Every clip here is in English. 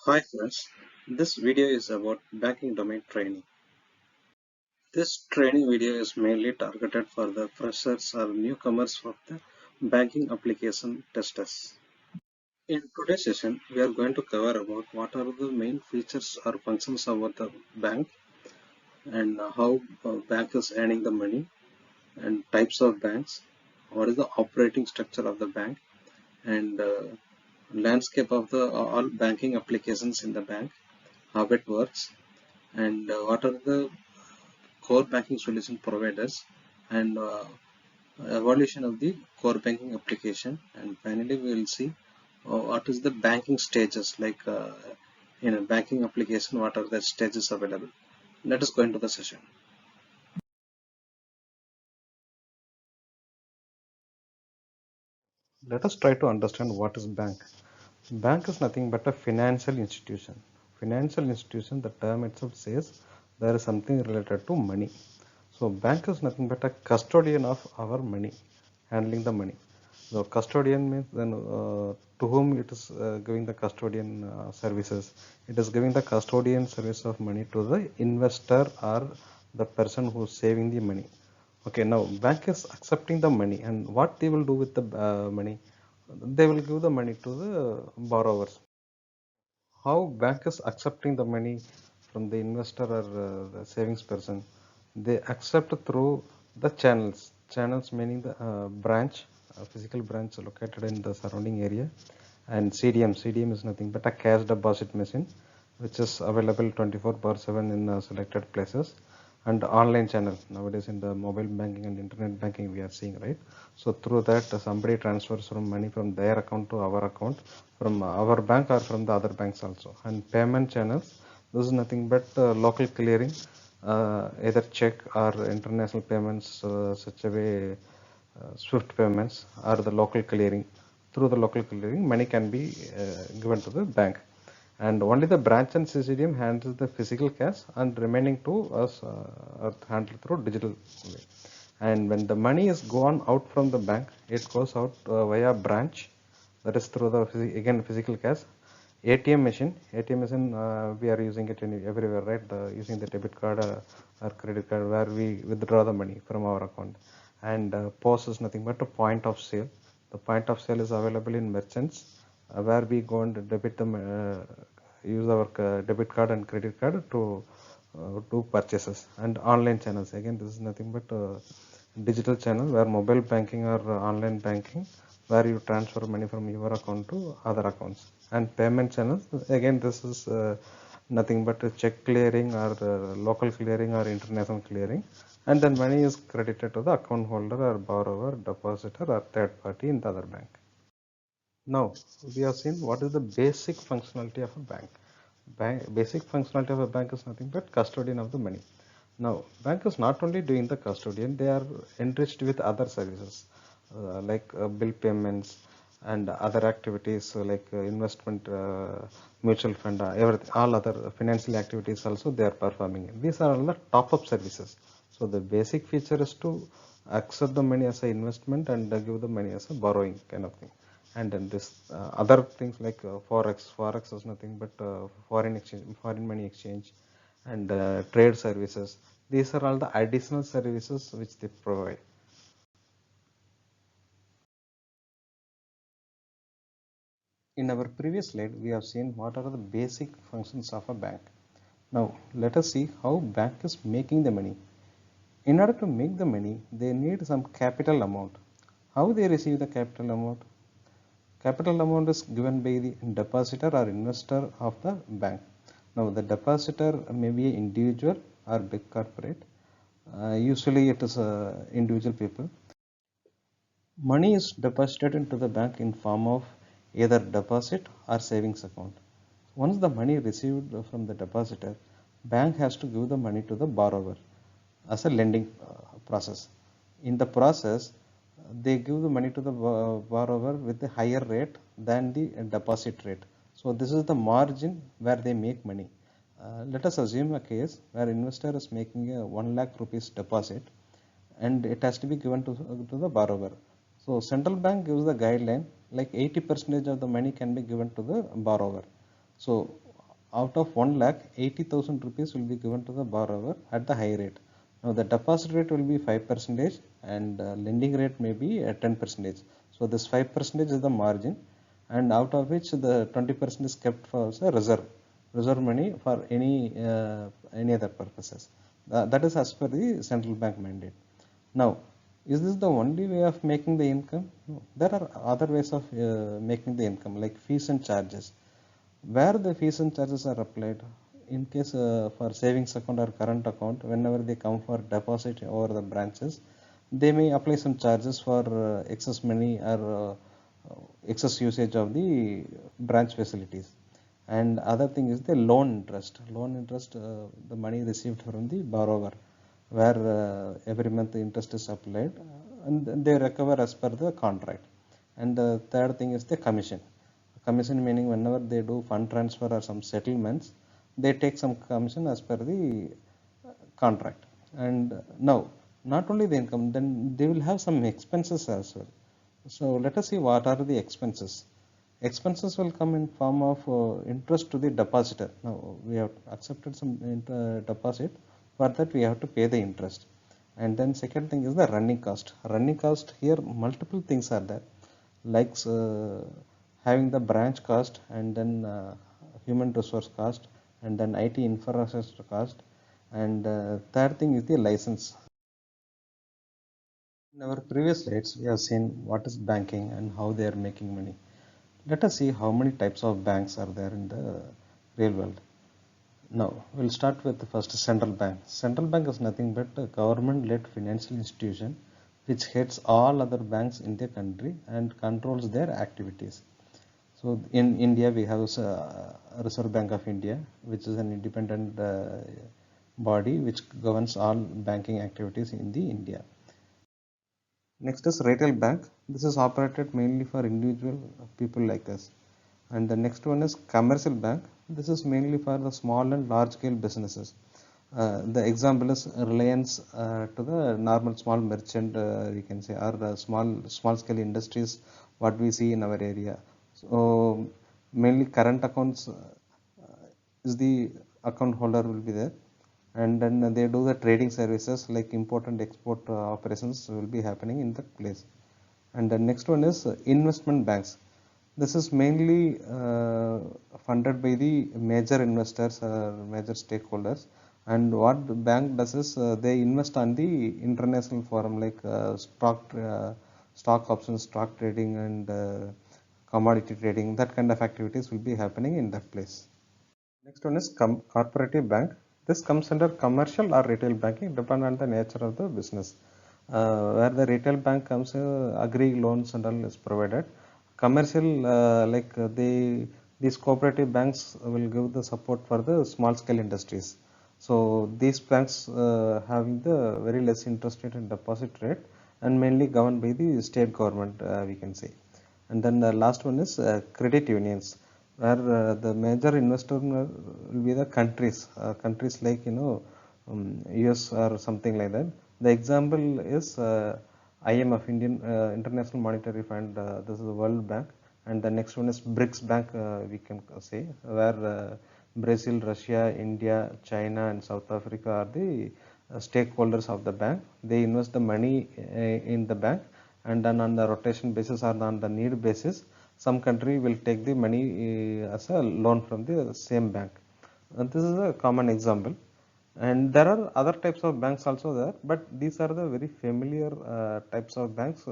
Hi friends, this video is about banking domain training. This training video is mainly targeted for the freshers or newcomers of the banking application testers. In today's session, we are going to cover about what are the main features or functions of the bank and how bank is earning the money and types of banks, what is the operating structure of the bank and landscape of the all banking applications in the bank, how it works and what are the core banking solution providers and evolution of the core banking application, and finally we will see what is the banking stages like in a banking application, what are the stages available. Let us go into the session. Let us try to understand what is bank. Bank is nothing but a financial institution. Financial institution, the term itself says there is something related to money. So bank is nothing but a custodian of our money, handling the money. So custodian means then to whom it is giving the custodian services. It is giving the custodian service of money to the investor or the person who is saving the money. Okay, now bank is accepting the money, and what they will do with the money? They will give the money to the borrowers. How bank is accepting the money from the investor or the savings person? They accept through the channels. Channels meaning the branch, physical branch located in the surrounding area, and CDM. CDM is nothing but a cash deposit machine, which is available 24/7 in selected places, and online channel nowadays in the mobile banking and internet banking we are seeing, right? So through that somebody transfers from money from their account to our account, from our bank or from the other banks also. And payment channels, this is nothing but local clearing, either check or international payments, such a way swift payments or the local clearing. Through the local clearing money can be given to the bank, and only the branch and CCDM handles the physical cash, and remaining to us are handled through digital way. And when the money is gone out from the bank, it goes out via branch, that is through the again physical cash. ATM machine, we are using it everywhere, right? Using the debit card or credit card, where we withdraw the money from our account. And POS is nothing but a point of sale. The point of sale is available in merchants, where we go and debit them, use our debit card and credit card to do purchases. And online channels, again this is nothing but digital channel, where mobile banking or online banking, where you transfer money from your account to other accounts. And payment channels, again this is nothing but a check clearing or local clearing or international clearing, and then money is credited to the account holder or borrower, depositor or third party in the other bank. Now we have seen what is the basic functionality of a bank. Basic functionality of a bank is nothing but custodian of the money. Now bank is not only doing the custodian, they are enriched with other services, like bill payments and other activities, like investment, mutual fund, everything, all other financial activities also they are performing. These are all the top up services. So the basic feature is to accept the money as an investment and give the money as a borrowing kind of thing. And then this other things like forex is nothing but foreign exchange, foreign money exchange, and trade services. These are all the additional services which they provide. In our previous slide, we have seen what are the basic functions of a bank. Now let us see how bank is making the money. In order to make the money, they need some capital amount. How they receive the capital amount? Capital amount is given by the depositor or investor of the bank. Now the depositor may be an individual or big corporate. Usually it is individual people. Money is deposited into the bank in form of either deposit or savings account. Once the money received from the depositor, bank has to give the money to the borrower as a lending process. In the process, they give the money to the borrower with a higher rate than the deposit rate. So this is the margin where they make money. Let us assume a case where investor is making a 1 lakh rupees deposit, and it has to be given to the borrower. So central bank gives the guideline like 80% of the money can be given to the borrower. So out of 1 lakh, 80,000 rupees will be given to the borrower at the high rate. Now the deposit rate will be 5% and lending rate may be 10%. So this 5% is the margin, and out of which the 20% is kept for reserve money for any other purposes. That is as per the central bank mandate. Now, is this the only way of making the income? No. There are other ways of making the income, like fees and charges. Where the fees and charges are applied, in case for savings account or current account, whenever they come for deposit over the branches, they may apply some charges for excess money or excess usage of the branch facilities. And other thing is the loan interest. Loan interest, the money received from the borrower, where every month the interest is applied and they recover as per the contract. And the third thing is the commission. Commission meaning whenever they do fund transfer or some settlements, they take some commission as per the contract. And now, not only the income, then they will have some expenses as well. So let us see what are the expenses. Expenses will come in form of interest to the depositor. Now we have accepted some deposit. For that we have to pay the interest. And then second thing is the running cost. Running cost, here multiple things are there, like having the branch cost, and then human resource cost, and then IT infrastructure cost, and third thing is the license. In our previous slides, we have seen what is banking and how they are making money. Let us see how many types of banks are there in the real world. Now, we'll start with the first central bank. Central bank is nothing but a government-led financial institution which heads all other banks in the country and controls their activities. So, in India, we have Reserve Bank of India, which is an independent body which governs all banking activities in the India. Next is retail bank. This is operated mainly for individual people like us. And the next one is commercial bank. This is mainly for the small and large scale businesses. The example is Reliance to the normal small merchant, we can say, or the small scale industries what we see in our area. So mainly current accounts is the account holder will be there, and then they do the trading services like import and export operations will be happening in that place. And the next one is investment banks. This is mainly funded by the major investors or major stakeholders, and what the bank does is they invest on the international forum like stock options, stock trading, and commodity trading. That kind of activities will be happening in that place. Next one is cooperative bank. This comes under commercial or retail banking, depending on the nature of the business. Where the retail bank comes, agri loans and all is provided. Commercial, these cooperative banks will give the support for the small scale industries. So these banks having the very less interest rate and deposit rate, and mainly governed by the state government, we can say. And then the last one is credit unions, where the major investor will be the countries like US or something like that. The example is IMF, Indian International Monetary Fund. This is the World Bank, and the next one is BRICS Bank. We can say, where Brazil, Russia, India, China, and South Africa are the stakeholders of the bank. They invest the money in the bank, and then on the rotation basis or on the need basis, some country will take the money as a loan from the same bank. And this is a common example. And there are other types of banks also there, but these are the very familiar types of banks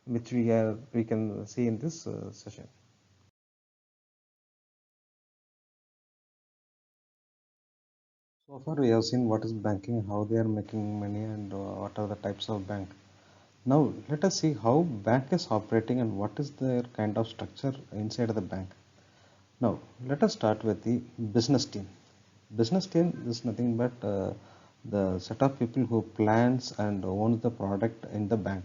which we can see in this session. So far we have seen what is banking, how they are making money, and what are the types of bank. Now let us see how bank is operating and what is their kind of structure inside of the bank. Now let us start with the business team. Business team is nothing but the set of people who plans and owns the product in the bank.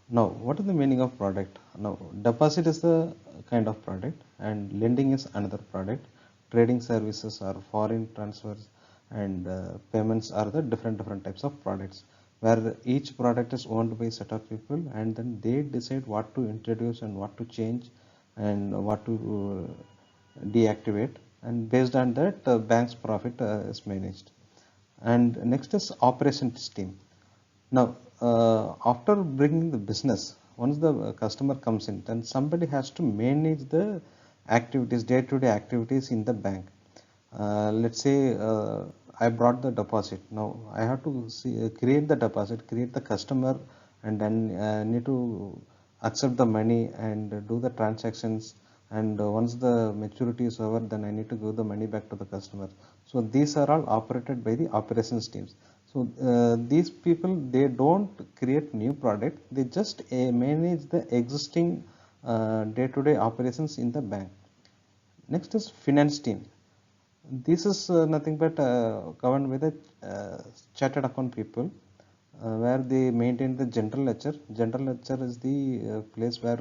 Now, what is the meaning of product? Now, deposit is the kind of product, and lending is another product. Trading services or foreign transfers and payments are the different types of products, where each product is owned by a set of people, and then they decide what to introduce and what to change and what to deactivate. and based on that bank's profit is managed. And next is operations team. Now, after bringing the business, once the customer comes in, then somebody has to manage the activities, day-to-day activities in the bank. Let's say I brought the deposit. Now I have to create the deposit, create the customer, and then need to accept the money and do the transactions. And once the maturity is over, then I need to give the money back to the customer. So these are all operated by the operations teams. So these people, they don't create new product, they just manage the existing day-to-day operations in the bank. Next is finance team. This is nothing but governed by the chartered account people, where they maintain the general ledger. General ledger is the place where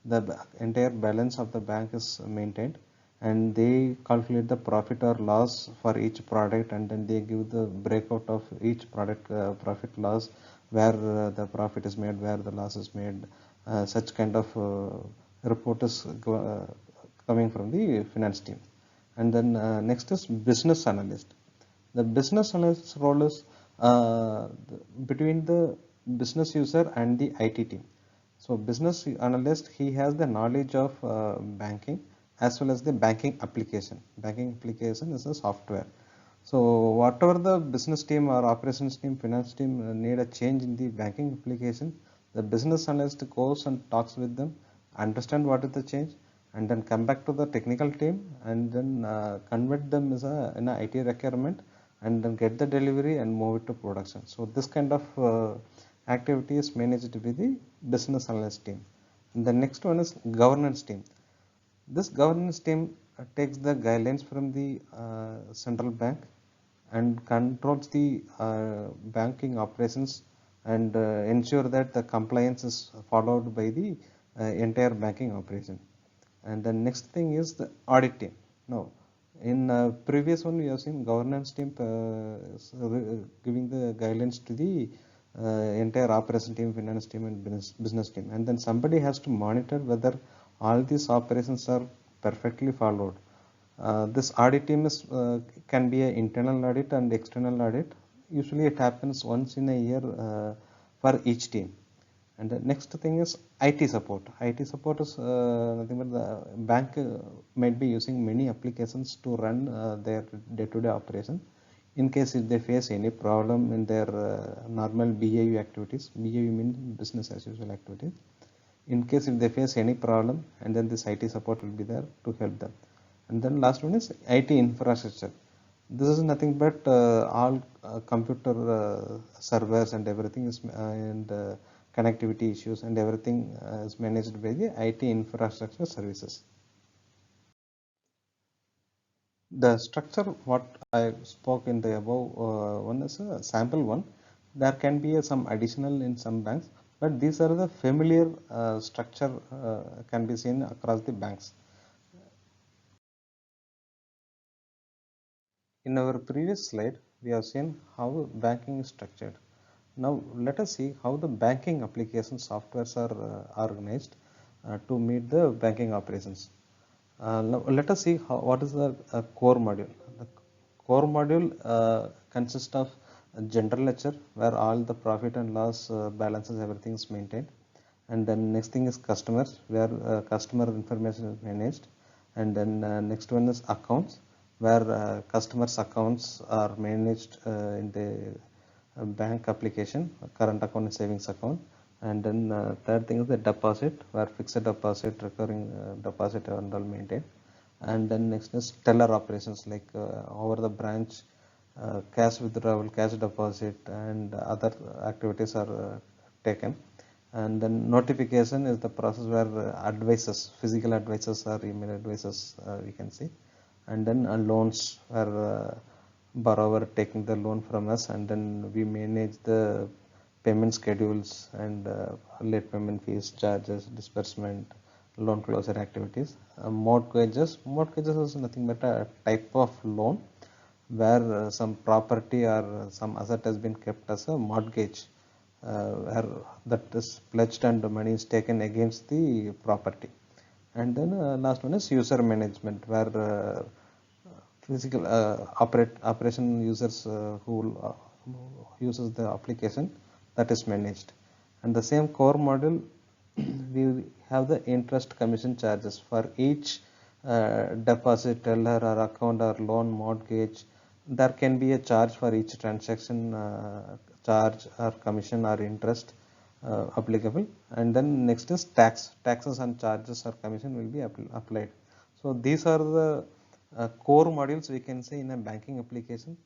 the entire balance of the bank is maintained, and they calculate the profit or loss for each product, and then they give the breakout of each product profit loss, where the profit is made, where the loss is made. Such kind of report is coming from the finance team. And then next is business analyst. The business analyst role is between the business user and the IT team. So business analyst, he has the knowledge of banking as well as the banking application. Banking application is a software. So whatever the business team or operations team, finance team need a change in the banking application, the business analyst goes and talks with them, understand what is the change, and then come back to the technical team and then convert them as an IT requirement, and then get the delivery and move it to production. So this kind of activity is managed by the business analyst team. And the next one is governance team. This governance team takes the guidelines from the central bank and controls the banking operations, and ensure that the compliance is followed by the entire banking operation. And the next thing is the audit team. Now, in previous one we have seen governance team giving the guidelines to the entire operation team, finance team, and business team, and then somebody has to monitor whether all these operations are perfectly followed. This audit team can be an internal audit and external audit. Usually it happens once in a year for each team. And the next thing is IT support. IT support is nothing but the bank might be using many applications to run their day-to-day operation. In case if they face any problem in their normal BAU activities, BAU means business as usual activities. In case if they face any problem, and then this IT support will be there to help them. And then last one is IT infrastructure. This is nothing but all computer servers and everything is and connectivity issues and everything is managed by the IT infrastructure services. The structure what I spoke in the above one is a sample one. There can be some additional in some banks, but these are the familiar structure can be seen across the banks. In our previous slide, we have seen how banking is structured. Now let us see how the banking application softwares are organized to meet the banking operations. Now let us see what is the core module. The core module consists of a general ledger where all the profit and loss balances, everything is maintained. And then next thing is customers, where customer information is managed. And then next one is accounts, where customers accounts are managed in the bank application, current account and savings account. And then third thing is the deposit, where fixed deposit, recurring deposit and all maintained. And then next is teller operations, like over the branch cash withdrawal, cash deposit, and other activities are taken. And then notification is the process where advisors, physical advisors or email advisors, we can see. And then loans, where borrower taking the loan from us, and then we manage the payment schedules and late payment fees, charges, disbursement, loan closure activities. Mortgages is nothing but a type of loan where some property or some asset has been kept as a mortgage, where that is pledged and the money is taken against the property. And then last one is user management, where physical operation users who uses the application that is managed. And the same core model we have the interest commission charges for each deposit, teller or account or loan mortgage. There can be a charge for each transaction, charge or commission or interest applicable. And then next is taxes and charges or commission will be applied. So these are the core modules we can say in a banking application.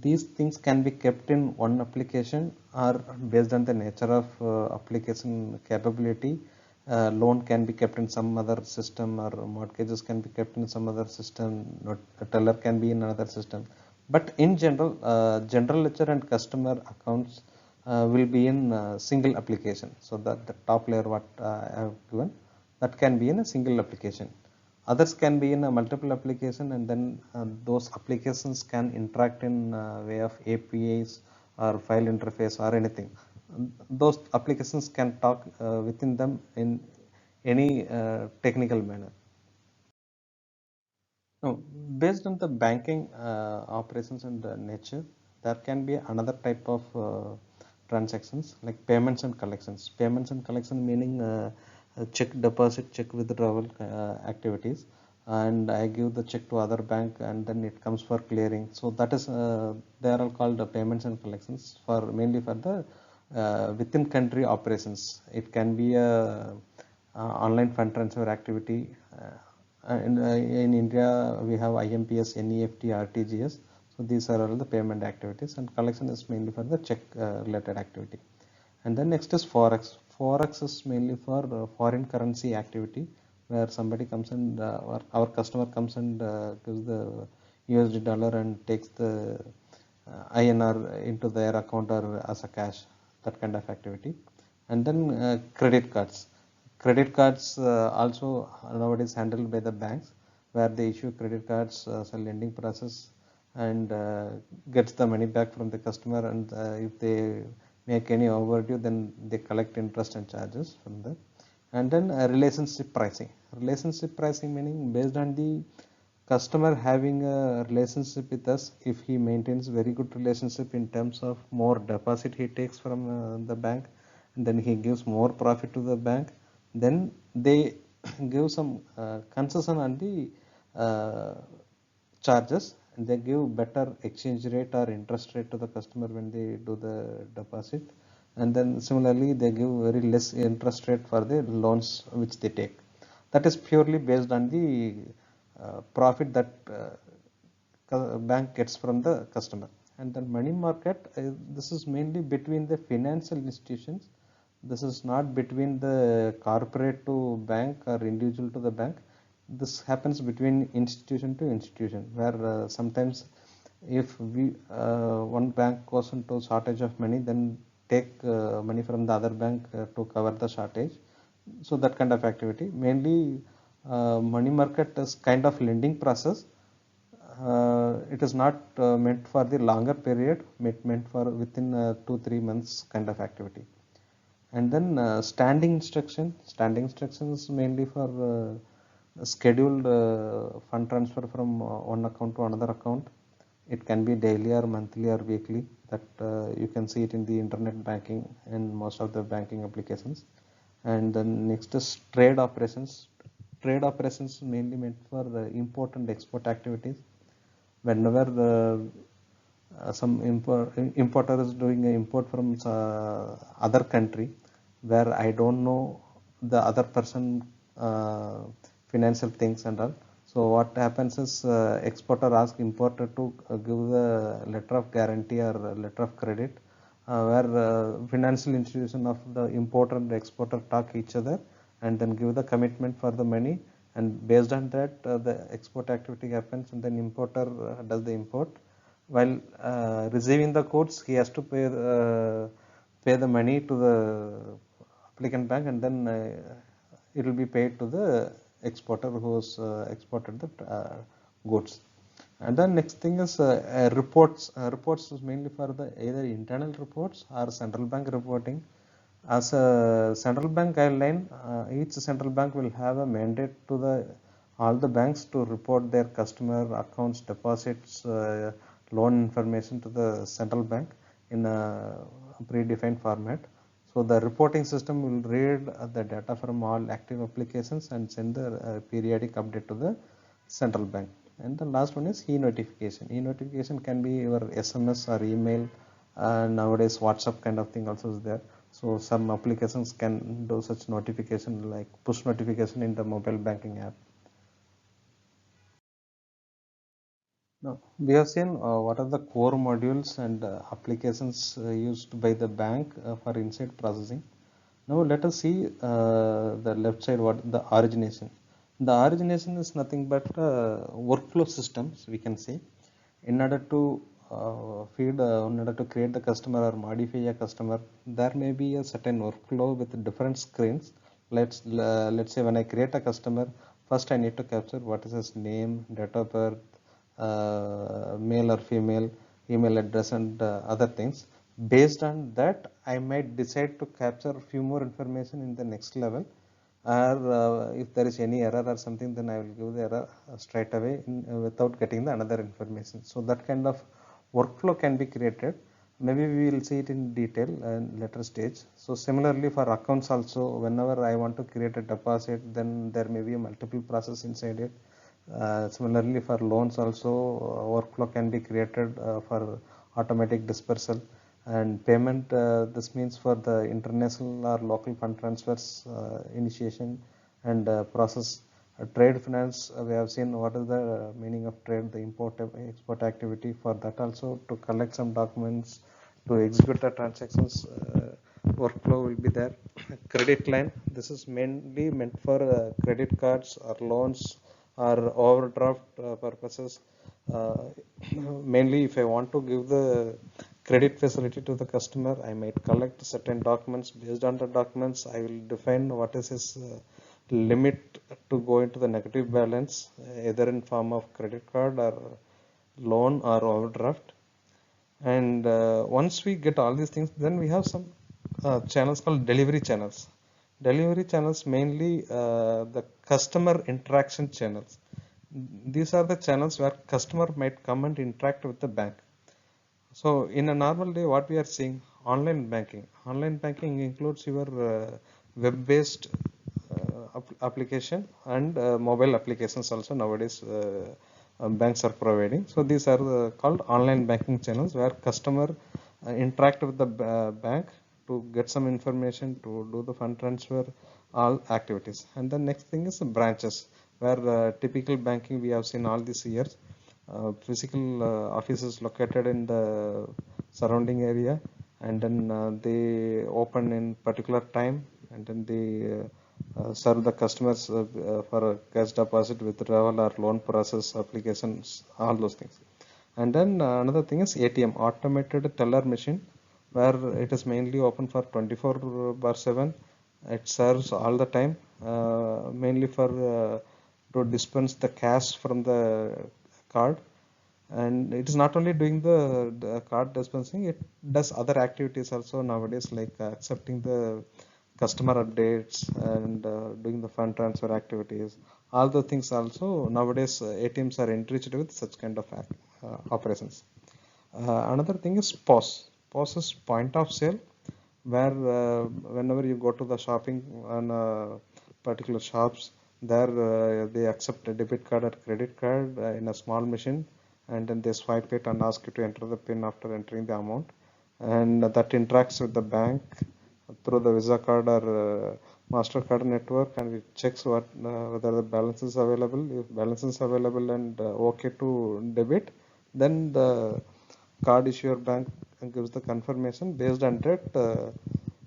These things can be kept in one application or based on the nature of application capability. Loan can be kept in some other system, or mortgages can be kept in some other system, not a teller can be in another system. But in general, general ledger and customer accounts will be in single application. So that the top layer what I have given, that can be in a single application. Others can be in a multiple application, and then those applications can interact in way of APIs or file interface or anything. Those applications can talk within them in any technical manner. Now, based on the banking operations and nature, there can be another type of transactions like payments and collections. Payments and collection meaning check deposit, check withdrawal activities, and I give the check to other bank and then it comes for clearing. So that is they are all called payments and collections for mainly for the within country operations. It can be a online fund transfer activity. In India, we have IMPS, NEFT, RTGS. So these are all the payment activities, and collection is mainly for the check related activity. And then next is forex. Forex is mainly for foreign currency activity, where somebody comes and or our customer comes and gives the USD dollar and takes the INR into their account or as a cash, that kind of activity. And then credit cards. Credit cards also nowadays handled by the banks, where they issue credit cards as a lending process and gets the money back from the customer. And if they make any overdue, then they collect interest and charges from that. And then relationship pricing. Relationship pricing meaning based on the customer having a relationship with us, if he maintains very good relationship in terms of more deposit he takes from the bank, and then he gives more profit to the bank, then they give some concession on the uh, charges, and they give better exchange rate or interest rate to the customer when they do the deposit. And then similarly they give very less interest rate for the loans which they take. That is purely based on the profit that bank gets from the customer. And then money market, this is mainly between the financial institutions. This is not between the corporate to bank or individual to the bank. This happens between institution to institution, where sometimes if we one bank goes into shortage of money, then take money from the other bank to cover the shortage. So that kind of activity, mainly money market is kind of lending process. It is not meant for the longer period, meant for within 2 3 months kind of activity. And then standing instructions mainly for scheduled fund transfer from one account to another account. It can be daily or monthly or weekly, that you can see it in the internet banking and most of the banking applications. And then next is trade operations. Trade operations mainly meant for import and export activities. Whenever some importer is doing an import from other country, where I don't know the other person financial things and all. So what happens is exporter asks importer to give the letter of guarantee or letter of credit, where financial institution of the importer and the exporter talk each other and then give the commitment for the money, and based on that the export activity happens, and then importer does the import. While receiving the goods, he has to pay the money to the applicant bank, and then it will be paid to the exporter who has exported the goods. And then next thing is reports. Reports is mainly for the either internal reports or central bank reporting. As a central bank guideline, each central bank will have a mandate to the all the banks to report their customer accounts, deposits, loan information to the central bank in a predefined format. So the reporting system will read the data from all active applications and send the periodic update to the central bank. And the last one is e-notification. E-notification can be your SMS or email. Nowadays WhatsApp kind of thing also is there. So some applications can do such notification like push notification in the mobile banking app. Now, we have seen what are the core modules and applications used by the bank for inside processing. Now, let us see the left side, what the origination. The origination is nothing but workflow systems, we can say. In order to in order to create the customer or modify a customer, there may be a certain workflow with different screens. Let's say when I create a customer, first I need to capture what is his name, date of birth, male or female, email address, and other things. Based on that, I might decide to capture a few more information in the next level, or if there is any error or something, then I will give the error straight away without getting the another information. So that kind of workflow can be created. Maybe we will see it in detail in later stage. So similarly for accounts also, whenever I want to create a deposit, then there may be a multiple process inside it. Similarly for loans also, workflow can be created for automatic dispersal and payment. This means for the international or local fund transfers initiation and process. Trade finance, we have seen what is the meaning of trade, the import export activity. For that also, to collect some documents, to execute the transactions, workflow will be there. Credit line, this is mainly meant for credit cards or loans or overdraft purposes. uh, Mainly if I want to give the credit facility to the customer, I might collect certain documents. Based on the documents, I will define what is his limit to go into the negative balance, either in form of credit card or loan or overdraft. And once we get all these things, then we have some channels called delivery channels. Delivery channels mainly the customer interaction channels. These are the channels where customer might come and interact with the bank. So in a normal day, what we are seeing, online banking. Online banking includes your web-based application and mobile applications also nowadays banks are providing. So these are called online banking channels where customer interact with the bank to get some information, to do the fund transfer, all activities. And the next thing is the branches, where typical banking we have seen all these years. Physical offices located in the surrounding area, and then they open in particular time, and then they serve the customers for a cash deposit, withdrawal, or loan process applications, all those things. And then another thing is ATM, automated teller machine, where it is mainly open for 24/7. It serves all the time, mainly for to dispense the cash from the card. And it is not only doing the card dispensing, it does other activities also nowadays, like accepting the customer updates and doing the fund transfer activities. All the things also nowadays ATMs are enriched with such kind of operations. Another thing is POS. POS is point of sale, where whenever you go to the shopping on particular shops, there they accept a debit card or credit card in a small machine, and then they swipe it and ask you to enter the pin after entering the amount, and that interacts with the bank through the Visa card or Mastercard network, and it checks whether the balance is available. If balance is available and okay to debit, then the card issuer bank gives the confirmation. Based on that,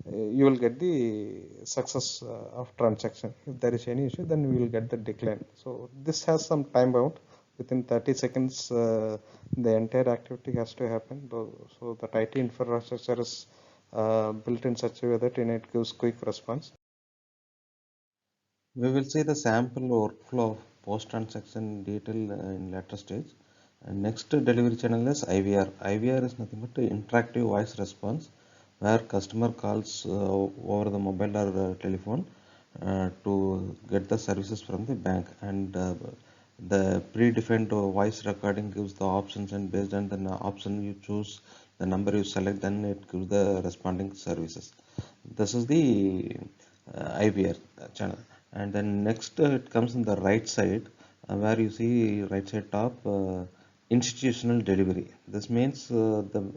you will get the success of transaction. If there is any issue, then we will get the decline. So this has some time bound. Within 30 seconds, the entire activity has to happen. So the IT infrastructure is built in such a way that it gives quick response. We will see the sample workflow of post-transaction detail in later stage. And next delivery channel is IVR. IVR is nothing but interactive voice response, where customer calls over the mobile or telephone, to get the services from the bank, and the predefined voice recording gives the options, and based on the option you choose, the number you select, then it gives the responding services. This is the IVR channel. And then next it comes in the right side, where you see right side top, institutional delivery. This means the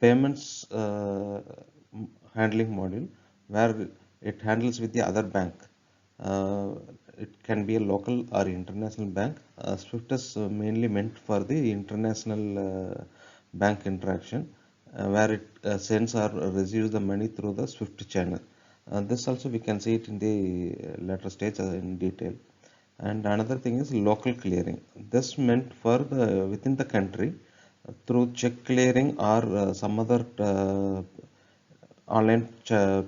payments handling module, where it handles with the other bank. Uh, it can be a local or international bank. Swift is mainly meant for the international bank interaction, where it sends or receives the money through the Swift channel. This also we can see it in the later stage in detail. And another thing is local clearing. This meant for the within the country, through check clearing or some other online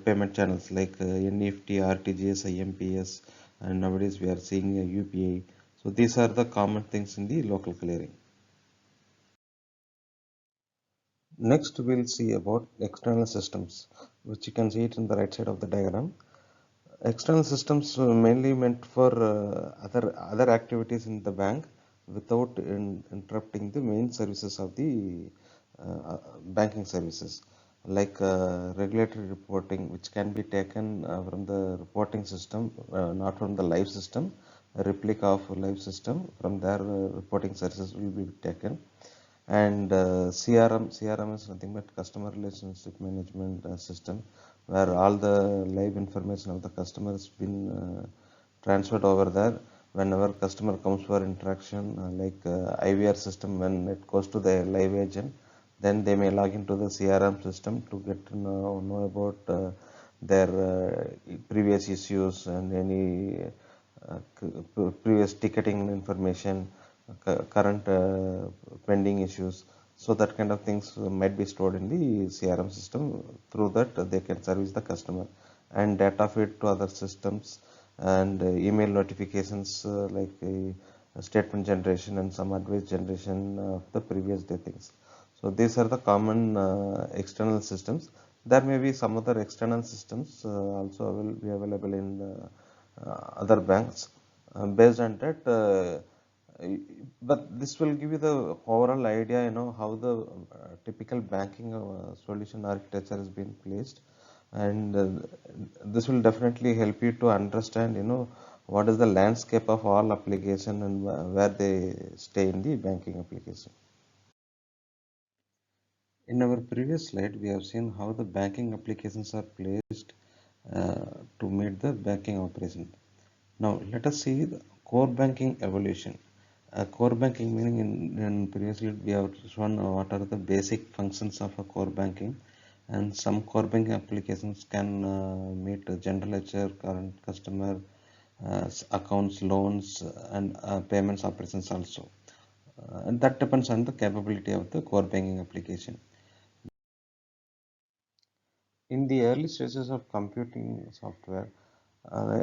payment channels like NEFT, RTGS, IMPS, and nowadays we are seeing UPI. So these are the common things in the local clearing. Next, we'll see about external systems, which you can see it in the right side of the diagram. External systems mainly meant for other activities in the bank without interrupting the main services of the banking services, like regulatory reporting, which can be taken from the reporting system, not from the live system. A replica of a live system from their reporting services will be taken. And CRM is nothing but customer relationship management system, where all the live information of the customer has been transferred over there. Whenever customer comes for interaction, like IVR system, when it goes to the live agent, then they may log into the CRM system to get to know about their previous issues and any previous ticketing information, current pending issues. So that kind of things might be stored in the CRM system. Through that, they can service the customer, and data feed to other systems, and email notifications, like statement generation and some advice generation of the previous day things. So these are the common external systems. There may be some other external systems also will be available in other banks. Based on that, but this will give you the overall idea, how the typical banking solution architecture has been placed, and this will definitely help you to understand, what is the landscape of all application and where they stay in the banking application. In our previous slide, we have seen how the banking applications are placed to meet the banking operation. Now, let us see the core banking evolution. Core banking meaning in previously we have shown what are the basic functions of a core banking, and some core banking applications can meet general ledger, current customer accounts, loans, and payments operations also. And that depends on the capability of the core banking application. In the early stages of computing software,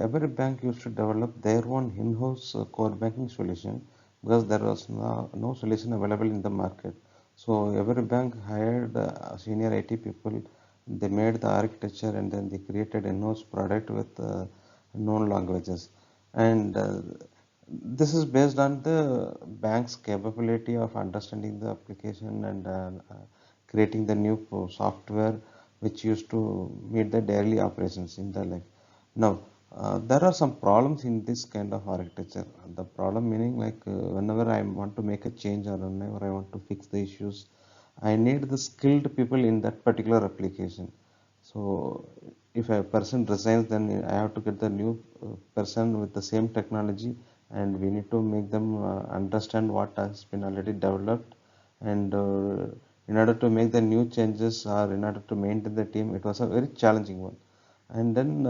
every bank used to develop their own in-house core banking solution, because there was no solution available in the market. So every bank hired senior IT people. They made the architecture, and then they created a in-house product with known languages. And this is based on the bank's capability of understanding the application, and creating the new software which used to meet the daily operations in the life. Now, there are some problems in this kind of architecture. The problem meaning, like whenever I want to make a change or whenever I want to fix the issues, I need the skilled people in that particular application. So if a person resigns, then I have to get the new person with the same technology, and we need to make them understand what has been already developed. And in order to make the new changes, or in order to maintain the team, it was a very challenging one. And then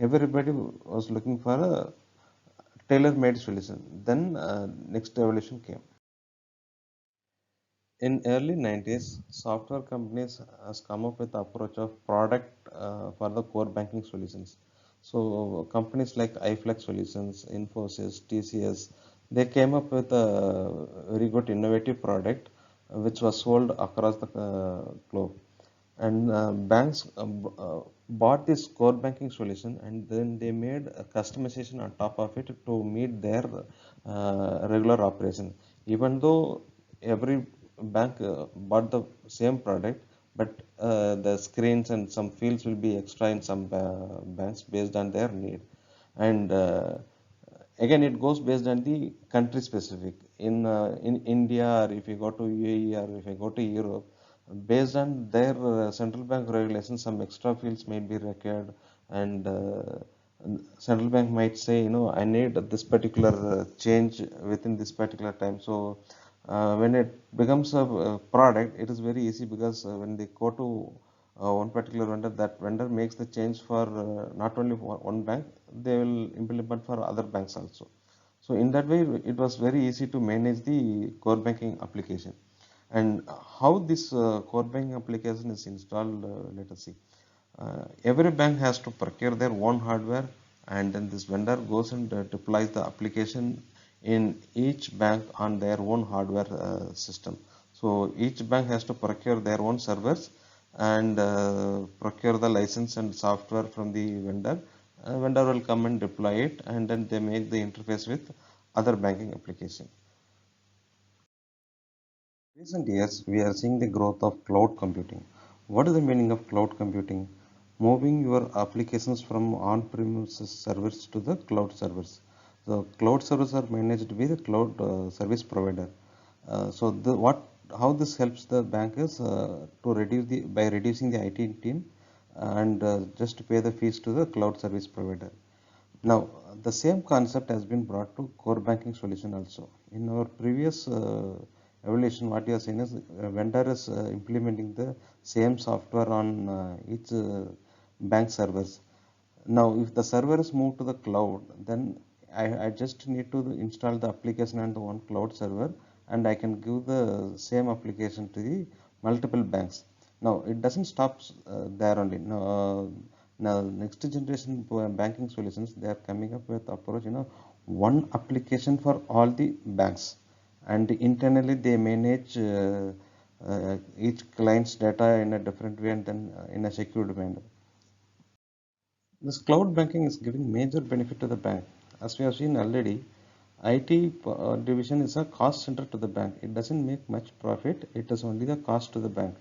everybody was looking for a tailor-made solution. Then next evolution came. In early 90s, software companies has come up with the approach of product for the core banking solutions. So companies like iFlex Solutions, Infosys, TCS, they came up with a very good innovative product which was sold across the globe. And banks bought this core banking solution, and then they made a customization on top of it to meet their regular operation. Even though every bank bought the same product, but the screens and some fields will be extra in some banks based on their need. And again, it goes based on the country specific. In India, or if you go to UAE, or if you go to Europe, based on their central bank regulations, some extra fields may be required, and central bank might say, I need this particular change within this particular time. So when it becomes a product, it is very easy, because when they go to one particular vendor, that vendor makes the change for not only for one bank, they will implement for other banks also. So in that way, it was very easy to manage the core banking application. And how this core banking application is installed, let us see. Every bank has to procure their own hardware, and then this vendor goes and deploys the application in each bank on their own hardware system. So each bank has to procure their own servers, and procure the license and software from the vendor. Vendor will come and deploy it, and then they make the interface with other banking application. Recent years, we are seeing the growth of cloud computing. What is the meaning of cloud computing? Moving your applications from on-premises servers to the cloud servers. So cloud servers are managed by the cloud service provider. How this helps the bank is to reduce the by reducing the IT team, and just to pay the fees to the cloud service provider. Now, the same concept has been brought to core banking solution also. In our previous evolution, what you are saying is vendor is implementing the same software on each bank servers. Now, if the server is moved to the cloud, then I just need to install the application on the one cloud server, and I can give the same application to the multiple banks. Now, it doesn't stop there only. Now, next generation banking solutions, they are coming up with approach, one application for all the banks, and internally they manage each client's data in a different way, and then in a secured manner. This cloud banking is giving major benefit to the bank. As we have seen already, IT division is a cost center to the bank. It doesn't make much profit. It is only the cost to the bank.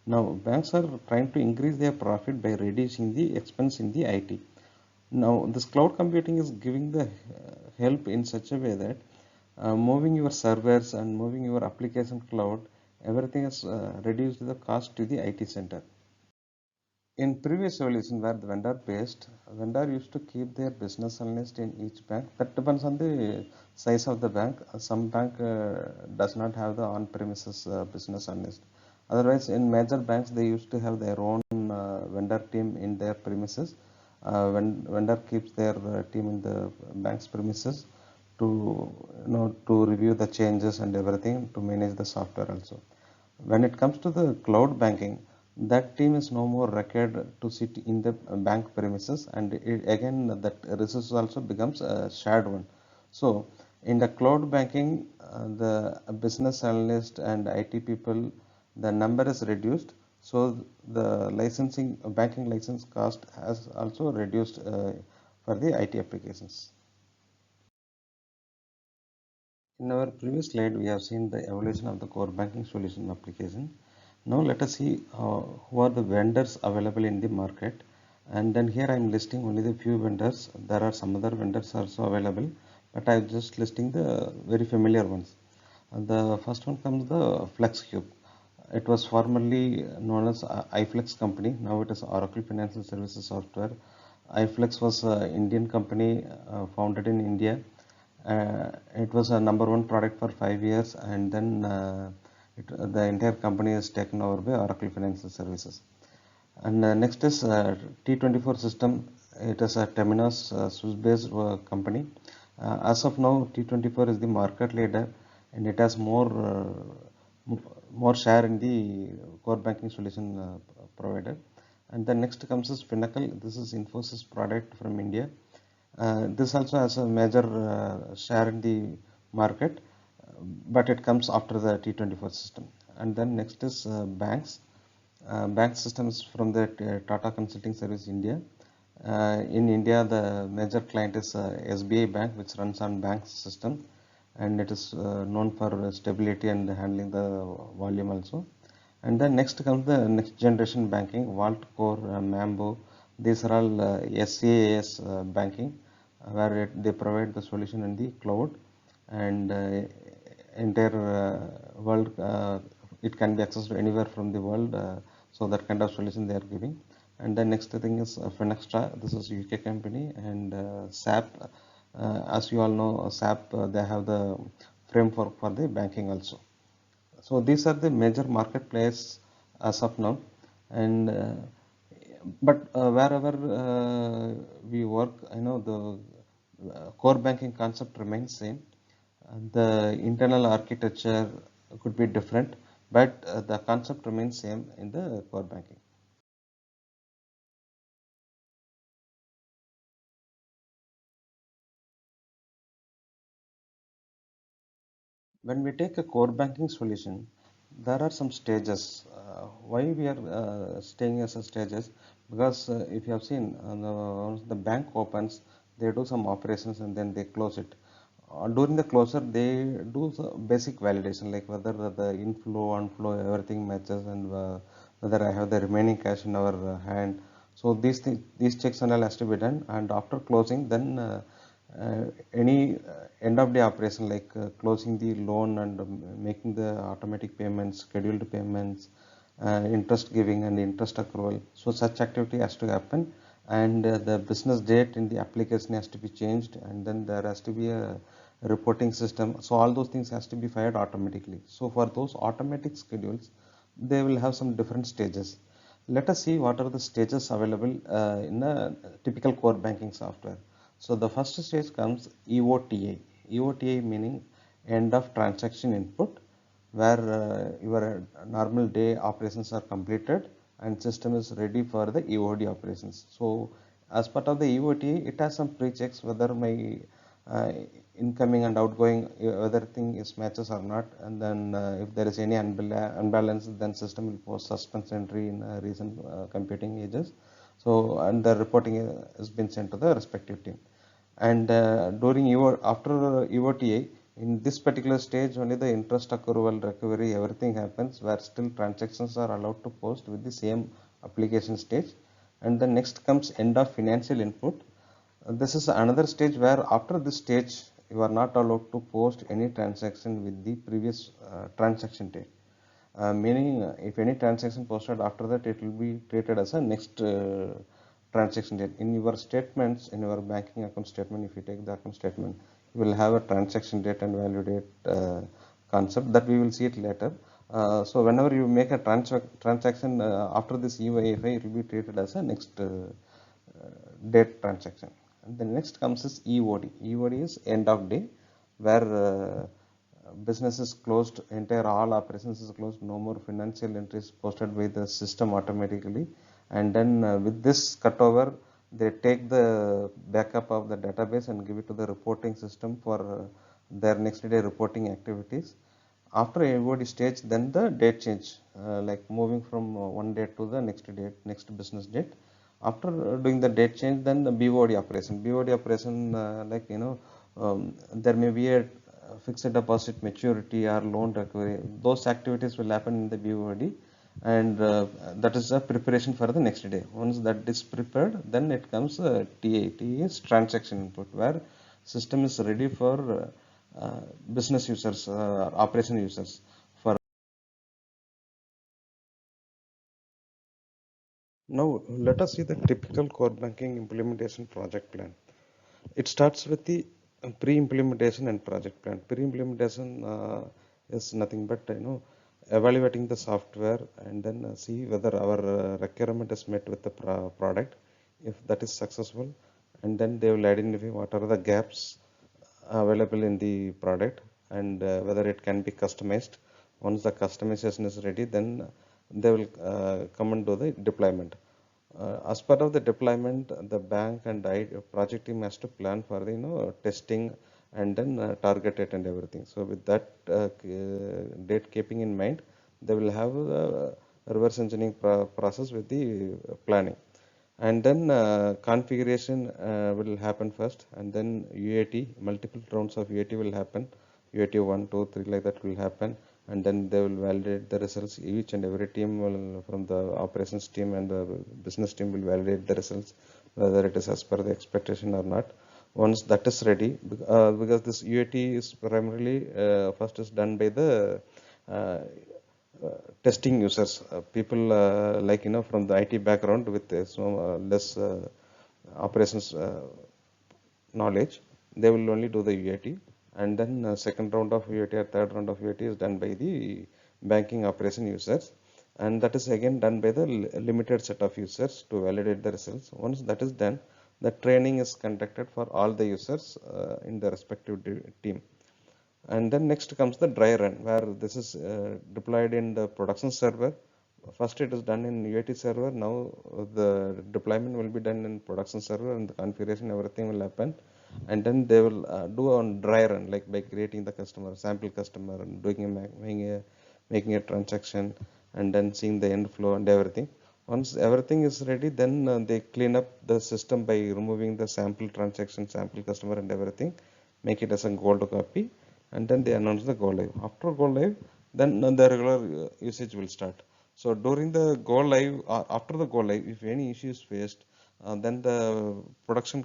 Now, banks are trying to increase their profit by reducing the expense in the IT. Now, this cloud computing is giving the help in such a way that moving your servers and moving your application cloud, everything is reduced the cost to the IT center. In previous evolution, where the vendor based, vendor used to keep their business analyst in each bank. That depends on the size of the bank. Some bank does not have the on-premises business analyst. Otherwise, in major banks, they used to have their own vendor team in their premises. When vendor keeps their team in the bank's premises to to review the changes and everything, to manage the software also. When it comes to the cloud banking, that team is no more required to sit in the bank premises, and again that resource also becomes a shared one. So in the cloud banking, the business analyst and IT people, the number is reduced. So the licensing banking license cost has also reduced for the IT applications. In our previous slide, we have seen the evolution of the core banking solution application. Now let us see who are the vendors available in the market. And then here I am listing only the few vendors. There are some other vendors also available, but I am just listing the very familiar ones. And the first one comes the FlexCube. It was formerly known as iFlex company. Now it is Oracle Financial Services Software. iFlex was an Indian company founded in India. It was a number one product for 5 years, and then the entire company is taken over by Oracle Financial Services. And next is T24 system. It is a Temenos Swiss-based company. As of now, T24 is the market leader, and it has more share in the core banking solution provider. And then next comes is Pinnacle. This is Infosys product from India. This also has a major share in the market, but it comes after the T24 system. And then next is banks. Bank systems from the Tata Consulting Service India. In India, the major client is SBI Bank, which runs on bank system, and it is known for stability and handling the volume also. And then next comes the next generation banking, Vault Core, Mambo. These are all SaaS banking, where they provide the solution in the cloud, and entire world, it can be accessed anywhere from the world. So that kind of solution they are giving. And the next thing is Finextra. This is UK company, and SAP. As you all know, SAP, they have the framework for the banking also. So these are the major marketplace as of now. And but wherever we work, I know the core banking concept remains same. The internal architecture could be different, but the concept remains same in the core banking. When we take a core banking solution, there are some stages. Why we are staying as a stages? Because if you have seen, once the bank opens, they do some operations and then they close it. During the closure, they do basic validation, like whether the inflow, outflow, everything matches, and whether I have the remaining cash in our hand. So these things, these checks and all has to be done. And after closing, then any end of day operation, like closing the loan and making the automatic payments, scheduled payments, interest giving and interest accrual. So such activity has to happen, and the business date in the application has to be changed, and then there has to be a reporting system. So all those things has to be fired automatically. So for those automatic schedules, they will have some different stages. Let us see what are the stages available in a typical core banking software. So the first stage comes EOTA. EOTA meaning end of transaction input, where your normal day operations are completed and system is ready for the EOD operations. So as part of the EOTA, it has some pre-checks whether my uh, incoming and outgoing, whether thing is matches or not, and then if there is any unbalance, then system will post suspense entry in recent computing ages. So and the reporting has been sent to the respective team. And during your after EOTA, in this particular stage, only the interest accrual recovery, everything happens, where still transactions are allowed to post with the same application stage. And the next comes end of financial input. This is another stage where after this stage, you are not allowed to post any transaction with the previous transaction date. Meaning, if any transaction posted after that, it will be treated as a next transaction date. In your statements, in your banking account statement, if you take the account statement, you will have a transaction date and value date concept that we will see it later. So whenever you make a transaction after this UIFI, it will be treated as a next date transaction. And the next comes is EOD. EOD is end of day, where business is closed, entire all operations is closed, no more financial entries posted by the system automatically. And then with this cutover, they take the backup of the database and give it to the reporting system for their next day reporting activities. After everybody stage, then the date change, like moving from one date to the next date, next business date. After doing the date change, then the BOD operation. BOD operation, like there may be a fixed deposit maturity or loan recovery. Those activities will happen in the BOD, and that is a preparation for the next day. Once that is prepared, then it comes TA. TA is transaction input, where system is ready for business users, operation users. For now, let us see the typical core banking implementation project plan. It starts with the pre-implementation and project plan. Pre-implementation is nothing but evaluating the software, and then see whether our requirement is met with the product. If that is successful, and then they will identify what are the gaps available in the product, and whether it can be customized. Once the customization is ready, then they will come and do the deployment. As part of the deployment, the bank and project team has to plan for the testing, and then target it and everything. So with that date keeping in mind, they will have reverse engineering process with the planning. And then configuration will happen first, and then UAT, multiple rounds of UAT will happen. UAT 1, 2, 3, like that will happen, and then they will validate the results. Each and every team will, from the operations team and the business team, will validate the results, whether it is as per the expectation or not. Once that is ready, because this UAT is primarily first is done by the uh, testing users, people like from the IT background with so less operations knowledge, they will only do the UAT, and then second round of UAT or third round of UAT is done by the banking operation users, and that is again done by the limited set of users to validate the results. Once that is done, the training is conducted for all the users in the respective team. And then next comes the dry run, where this is deployed in the production server. First it is done in UAT server. Now the deployment will be done in production server, and the configuration, everything will happen. And then they will do on dry run, like by creating the customer sample customer and doing making a transaction, and then seeing the end flow and everything. Once everything is ready, then they clean up the system by removing the sample transaction, sample customer and everything, make it as a gold copy, and then they announce the go live. After go live, then the regular usage will start. So during the go live, after the go live, if any issue is faced, then the production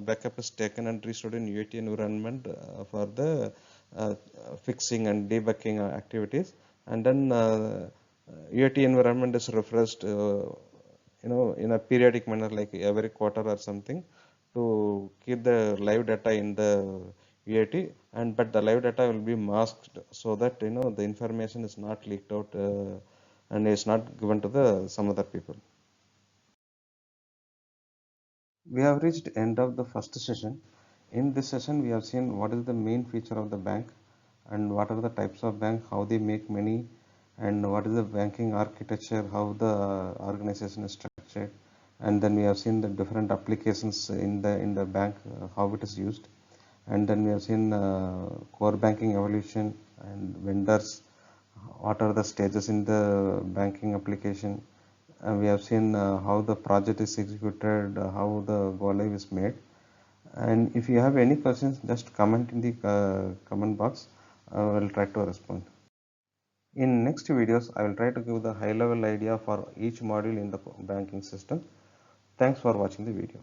backup is taken and restored in UAT environment for the fixing and debugging activities, and then UAT environment is refreshed, in a periodic manner, like every quarter or something, to keep the live data in the UAT, and but the live data will be masked so that the information is not leaked out and is not given to the some other people. We have reached end of the first session. In this session, we have seen what is the main feature of the bank, and what are the types of bank, how they make money, and what is the banking architecture, how the organization is structured. And then we have seen the different applications in the bank, how it is used. And then we have seen core banking evolution and vendors, what are the stages in the banking application. We have seen how the project is executed, how the go live is made. And if you have any questions, just comment in the comment box. I will try to respond. In next videos, I will try to give the high level idea for each module in the banking system. Thanks for watching the video.